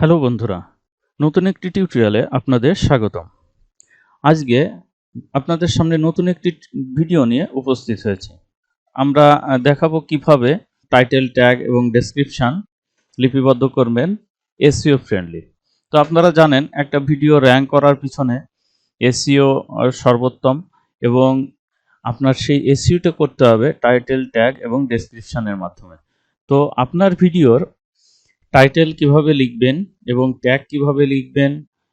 Hello বন্ধুরা, নতুন একটি টিউটোরিয়ালে আপনাদের স্বাগতম। আজকে আপনাদের সামনে নতুন একটি ভিডিও নিয়ে উপস্থিত হয়েছি। আমরা দেখাবো কিভাবে টাইটেল ট্যাগ এবং ডেসক্রিপশন লিপিবদ্ধ করবেন এসইও ফ্রেন্ডলি। তো আপনারা জানেন একটা ভিডিও র্যাঙ্ক করার পিছনে এসইও সর্বোত্তম, এবং আপনার সেই এসইওটা করতে হবে টাইটেল ট্যাগ এবং ডেসক্রিপশনের মাধ্যমে। তো আপনার ভিডিওর টাইটেল কিভাবে লিখবেন এবং ট্যাগ কিভাবে লিখবেন,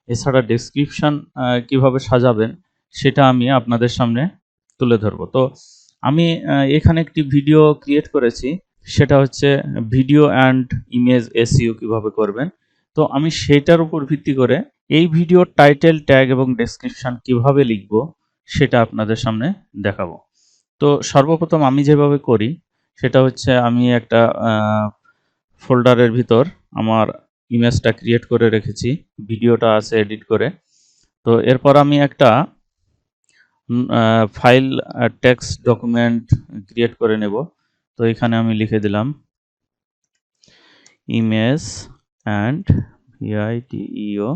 এছাড়া ডেসক্রিপশন কিভাবে সাজাবেন, সেটা আমি আপনাদের সামনে তুলে ধরব। তো আমি এখানে একটি ভিডিও ক্রিয়েট করেছি, সেটা হচ্ছে ভিডিও অ্যান্ড ইমেজ এসইও কিভাবে করবেন। তো আমি সেটার উপর ভিত্তি করে এই ভিডিওর টাইটেল ট্যাগ এবং ডেসক্রিপশন কিভাবে লিখব সেটা আপনাদের সামনে দেখাবো। তো সর্বপ্রথম আমি যেভাবে করি সেটা হচ্ছে আমি একটা ফোল্ডারের ভিতর আমার ইমেজটা ক্রিয়েট করে রেখেছি, ভিডিওটা আছে এডিট করে। তো এরপর আমি একটা ফাইল টেক্সট ডকুমেন্ট ক্রিয়েট করে নেব। তো এখানে আমি লিখে দিলাম image and video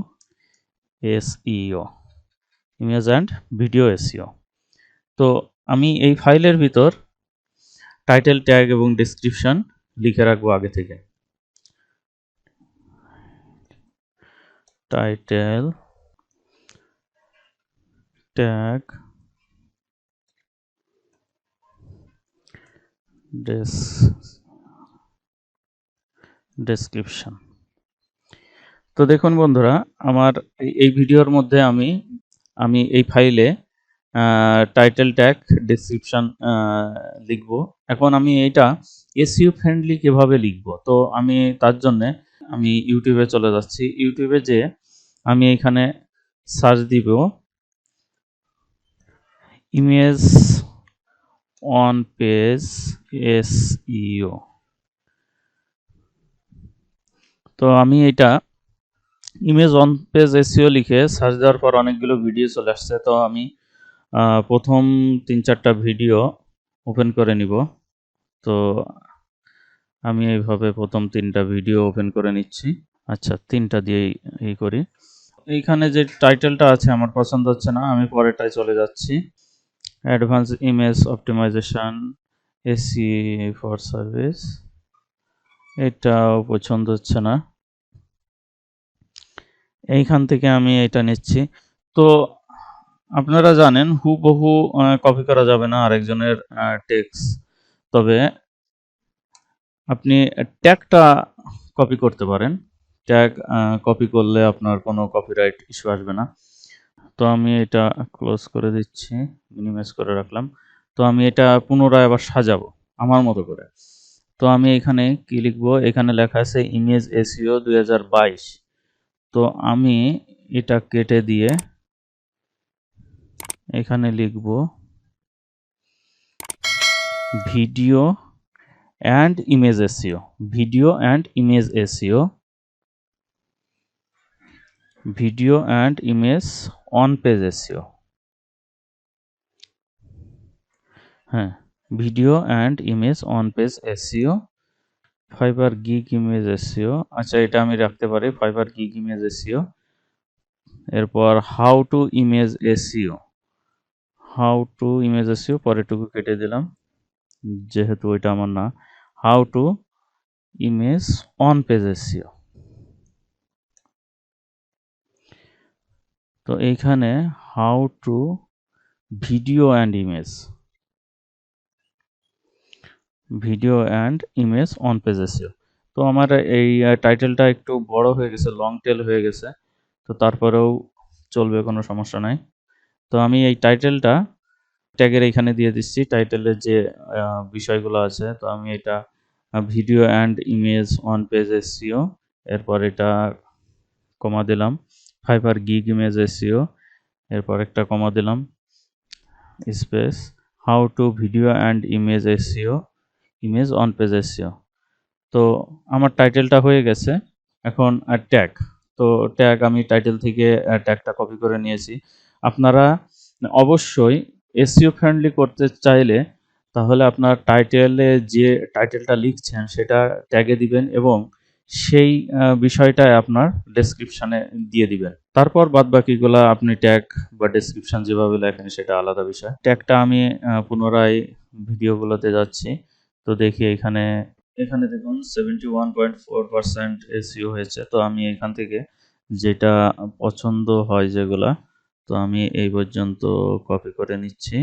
SEO, image and video SEO. তো আমি এই ফাইলের ভিতর টাইটেল ট্যাগ এবং ডেসক্রিপশন লিখে রাখবো আগে থেকে। Title tag description. তো দেখুন বন্ধুরা, আমার এই ভিডিওর মধ্যে আমি এই ফাইলে টাইটেল ট্যাগ ডেসক্রিপশন লিখব। এখন আমি এটা এসইও ফ্রেন্ডলি কিভাবে লিখব, তো আমি তার জন্য আমি ইউটিউবে চলে যাচ্ছি। ইউটিউবে যে আমি এখানে সার্চ দিব ইমেজ অন পেজ এসইও। তো আমি এটা ইমেজ অন পেজ এসইও লিখে সার্চ দেওয়ার পর অনেকগুলো ভিডিও চলে আসছে। তো আমি প্রথম 3-4টা ভিডিও ওপেন করে নিব। তো আমি এইভাবে প্রথম 3টা ভিডিও ওপেন করে নিচ্ছি। আচ্ছা, 3টা দিয়েই এই করি। এইখানে যে টাইটেলটা আছে আমার পছন্দ হচ্ছে না, আমি পরেরটায় চলে যাচ্ছি। Advance image optimization as a for service, এটাও পছন্দ হচ্ছে না। এইখান থেকে আমি এটা নিচ্ছি। তো আপনারা জানেন হুবহু কপি করা যাবে না আরেকজনের টেক্সট, তবে আপনি ট্যাগটা কপি করতে পারেন। ট্যাগ কপি করলে আপনার কোনো কপিরাইট ইস্যু আসবে না। তো আমি এটা ক্লোজ করে দিচ্ছি, মিনিমাইজ করে রাখলাম। তো আমি এটা পুনরায় আবার সাজাবো আমার মতো করে। তো আমি এখানে কি লিখবো, এখানে লেখা আছে ইমেজ এসইও 2022। তো আমি এটা কেটে দিয়ে এখানে লিখব video and image SEO, video and image SEO, video and image on page SEO. হ্যাঁ, video and image on page SEO, Fiverr gig image SEO. আচ্ছা, এটা আমি রাখতে পারি ফাইবার গিগ ইমেজ এসইও। এরপর how to image SEO, how to image SEO পরেরটুকু কেটে দিলাম যেহেতু ওইটা আমার না। How to image on page SEO. তো এইখানে how to video and image, video and image on page SEO. তো আমার এই টাইটেলটা একটু বড় হয়ে গেছে, লং টেল হয়ে গেছে, তো তারপরেও চলবে, কোনো সমস্যা নাই। তো আমি এই টাইটেলটা ট্যাগের এখানে দিয়ে দিচ্ছি, টাইটেলের যে বিষয়গুলো আছে। তো আমি এটা video and image on page SEO, এরপর এটা কমা দিলাম ফাইবার গিগ ইমেজ এসইও, এরপর একটা কমা দিলাম space how to video and image SEO, image on page SEO. তো আমার টাইটেলটা হয়ে গেছে। এখন ট্যাগ, তো ট্যাগ আমি টাইটেল থেকে ট্যাগটা কপি করে নিয়েছি। আপনারা অবশ্যই এসইও ফ্রেন্ডলি করতে চাইলে তাহলে আপনার টাইটেলে যে টাইটেলটা লিখছেন সেটা ট্যাগে দিবেন এবং সেই বিষয়টাই আপনার ডেসক্রিপশনে দিয়ে দিবেন। তারপর বাদবাকিগুলা আপনি ট্যাগ বা ডেসক্রিপশন যেভাবে লেখেন সেটা আলাদা বিষয়। ট্যাগটা আমি পুনরায় ভিডিওগুলোতে যাচ্ছি। তো দেখি এখানে দেখুন 71.4% এসইও হয়েছে। তো আমি এখান থেকে যেটা পছন্দ হয় যেগুলা, তো আমি এই পর্যন্ত কপি করে নিচ্ছি।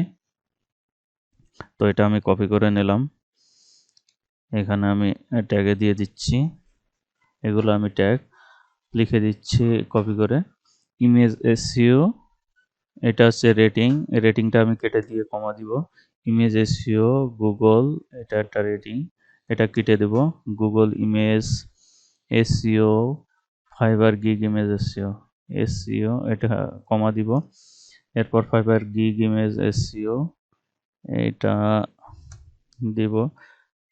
তো এটা আমি কপি করে নিলাম, এখানে আমি ট্যাগে দিয়ে দিচ্ছি। এগুলো আমি ট্যাগ লিখে দিচ্ছি কপি করে। ইমেজ এসইও, এটা হচ্ছে রেটিংটা আমি কেটে দিয়ে কমা দিব। ইমেজ এসইও গুগল, এটা একটা রেটিং, এটা কেটে দেব। Google image SEO Fiverr gig image SEO এটা কমা দিব। এরপর ফাইবার গিগ ইমেজ এসইও এটা দিব।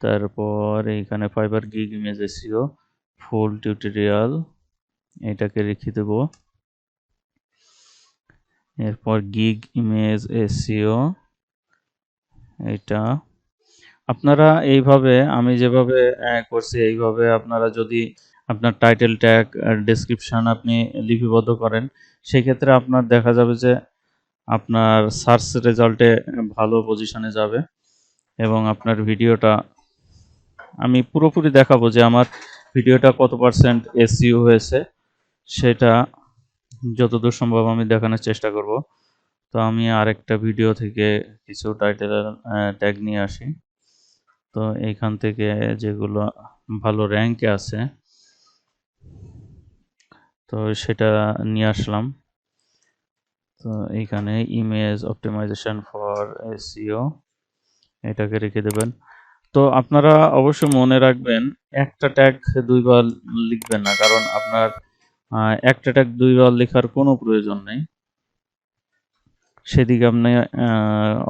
তারপর এইখানে ফাইবার গিগ ইমেজ এসইও ফুল টিউটোরিয়াল এটাকে রেখে দেব। এরপর গিগ ইমেজ এসইও এটা আপনারা এইভাবে, আমি যেভাবে করছি এইভাবে আপনারা যদি আপনার টাইটেল ট্যাগ আর ডেসক্রিপশন আপনি লিপিবদ্ধ করেন, সেক্ষেত্রে আপনার দেখা যাবে যে আপনার সার্চ রেজাল্টে ভালো পজিশনে যাবে এবং আপনার ভিডিওটা আমি পুরোপুরি দেখাবো যে আমার ভিডিওটা কত পার্সেন্ট এসইও হয়েছে, সেটা যতদূর সম্ভব আমি দেখানোর চেষ্টা করব। তো আমি আরেকটা ভিডিও থেকে কিছু টাইটেল ট্যাগ নিয়ে আসি। তো এইখান থেকে যেগুলো ভালো র্যাঙ্কে আছে তো সেটা নিয়ে আসলাম। তো এইখানে ইমেজ অপটিমাইজেশন ফর এসইও এটাকে রেখে দেবেন। তো আপনারা অবশ্যই মনে রাখবেন একটা ট্যাগ দুইবার লিখবেন না, কারণ আপনার একটা ট্যাগ দুইবার লেখার কোনো প্রয়োজন নেই, সেদিকে আপনি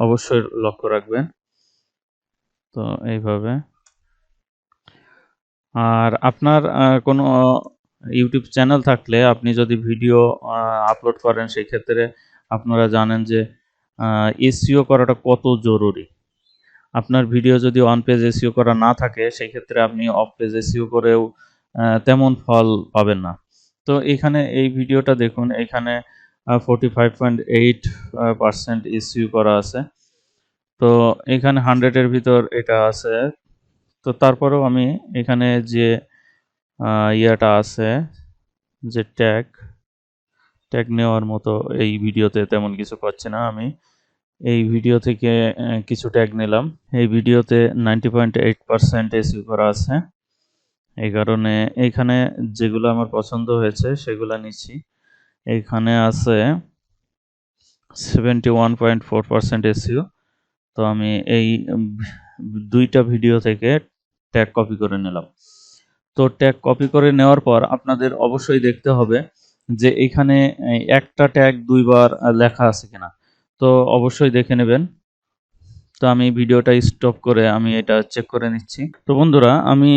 অবশ্যই লক্ষ্য রাখবেন। তো এইভাবে আর আপনার কোনো ইউটিউব চ্যানেল থাকলে আপনি যদি ভিডিও আপলোড করেন, সেই ক্ষেত্রে আপনারা জানেন যে এসইও করাটা কত জরুরি। আপনার ভিডিও যদি অন পেজ এসইও করা না থাকে, সেই ক্ষেত্রে আপনি অফ পেজ এসইও করেও তেমন ফল পাবেন না। তো এখানে এই ভিডিওটা দেখুন, এখানে 45.8% এসইও করা আছে। তো এখানে 100-এর ভিতর এটা আছে। তো তারপরেও আমি এখানে যে ইয়েটা আছে, যে ট্যাগ নেওয়ার মতো এই ভিডিওতে তেমন কিছু পাচ্ছি না। আমি এই ভিডিও থেকে কিছু ট্যাগ নিলাম। এই ভিডিওতে 90.8% এসইও করা আছে। এই কারণে এইখানে যেগুলো আমার পছন্দ হয়েছে সেগুলো নিচ্ছি। এইখানে আছে 71.4% এসইও। তো আমি এই দুইটা ভিডিও থেকে ট্যাগ কপি করে নিলাম। তো ট্যাগ কপি করে নেওয়ার পর আপনাদের অবশ্যই দেখতে হবে যে এখানে একটা ট্যাগ দুইবার লেখা আছে কিনা। তো অবশ্যই দেখে নেবেন। তো আমি ভিডিওটা স্টপ করে আমি এটা চেক করে নিচ্ছি। তো বন্ধুরা, আমি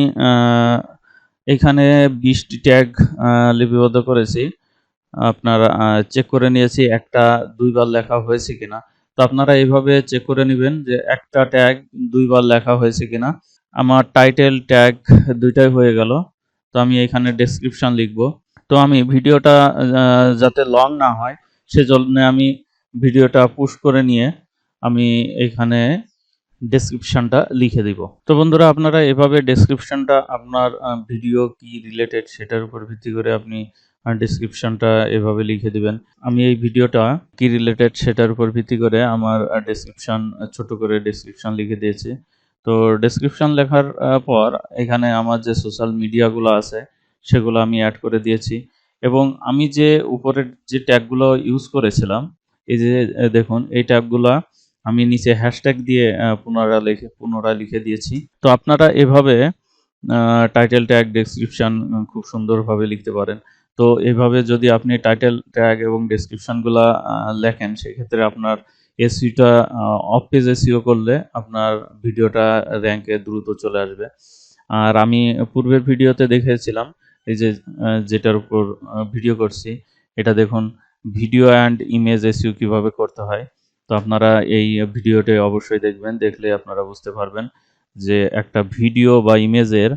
এখানে 20টি ট্যাগ লিপিবদ্ধ করেছি। আপনারা চেক করে নিয়েছি একটা দুইবার লেখা হয়েছে কিনা। তো আপনারা এইভাবে চেক করে নেবেন যে একটা ট্যাগ দুইবার লেখা হয়েছে কিনা। আমার টাইটেল ট্যাগ দুইটাই হয়ে গেল। তো আমি এখানে ডেসক্রিপশন লিখব। তো আমি ভিডিওটা যাতে লং না হয়, সেজন্য আমি ভিডিওটা পুশ করে নিয়ে আমি এখানে ডেসক্রিপশনটা লিখে দিব। তো বন্ধুরা, আপনারা এভাবে ডেসক্রিপশনটা আপনার ভিডিও কি রিলেটেড সেটার উপর ভিত্তি করে আপনি ডেসক্রিপশনটা এভাবে লিখে দিবেন। আমি এই ভিডিওটা কি রিলেটেড সেটার উপর ভিত্তি করে আমার ডেসক্রিপশন ছোট করে ডেসক্রিপশন লিখে দিয়েছি। তো ডেসক্রিপশন লেখার পর এখানে আমার যে সোশ্যাল মিডিয়াগুলো আছে সেগুলো আমি অ্যাড করে দিয়েছি এবং আমি যে উপরের যে ট্যাগগুলো ইউজ করেছিলাম, এই যে দেখুন এই ট্যাগগুলো আমি নিচে হ্যাশট্যাগ দিয়ে পুনরায় লিখে দিয়েছি। তো আপনারা এভাবে টাইটেল ট্যাগ ডেসক্রিপশন খুব সুন্দরভাবে লিখতে পারেন। তো এভাবে যদি আপনি টাইটেল ট্যাগ এবং ডেসক্রিপশনগুলা লেখেন, সেক্ষেত্রে আপনার এসইওটা অফ পেজ এসইও করলে আপনার ভিডিওটা র্যাঙ্কে দ্রুত চলে আসবে। আর আমি পূর্বের ভিডিওতে দেখেছিলাম এই যে যেটার উপর ভিডিও করছি, এটা দেখুন ভিডিও অ্যান্ড ইমেজ এসইও কিভাবে করতে হয়। তো আপনারা এই ভিডিওটি অবশ্যই দেখবেন, দেখলে আপনারা বুঝতে পারবেন যে একটা ভিডিও বা ইমেজের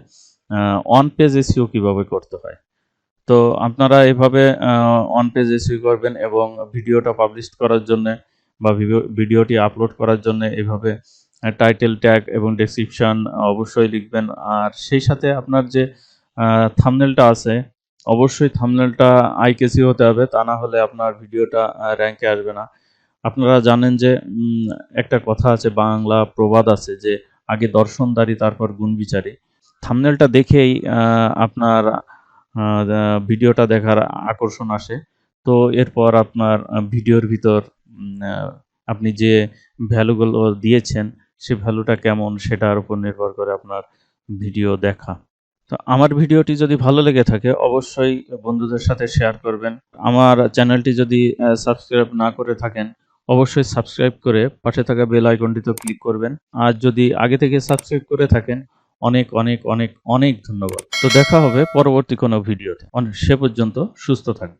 অন পেজ এসইও কিভাবে করতে হয়। তো আপনারা এভাবে অন পেজ এসইও করবেন এবং ভিডিওটা পাবলিশ করার জন্য বা ভিডিওটি আপলোড করার জন্য এভাবে টাইটেল ট্যাগ এবং ডেসক্রিপশন অবশ্যই লিখবেন। আর সেই সাথে আপনার যে থাম্বনেলটা আছে অবশ্যই থাম্বনেলটা আই কেসি হতে হবে, তা না হলে আপনার ভিডিওটা র্যাঙ্কে আসবে না। আপনারা জানেন যে একটা কথা আছে, বাংলা প্রবাদ আছে যে আগে দর্শনদারি তারপর গুণ বিচারি। থাম্বনেলটা দেখেই আপনার ভিডিওটা দেখার আকর্ষণ আসে। তো এরপর আপনার ভিডিওর ভিতর আপনি যে ভ্যালুগুলো দিয়েছেন সে ভ্যালুটা কেমন সেটার উপর নির্ভর করে আপনার ভিডিও দেখা। তো আমার ভিডিওটি যদি ভালো লেগে থাকে অবশ্যই বন্ধুদের সাথে শেয়ার করবেন। আমার চ্যানেলটি যদি সাবস্ক্রাইব না করে থাকেন অবশ্যই সাবস্ক্রাইব করে পাশে থাকা বেল আইকনটিতে ক্লিক করবেন। আর যদি আগে থেকে সাবস্ক্রাইব করে থাকেন অনেক অনেক অনেক অনেক ধন্যবাদ। তো দেখা হবে পরবর্তী কোনো ভিডিওতে। সে পর্যন্ত সুস্থ থাকবেন।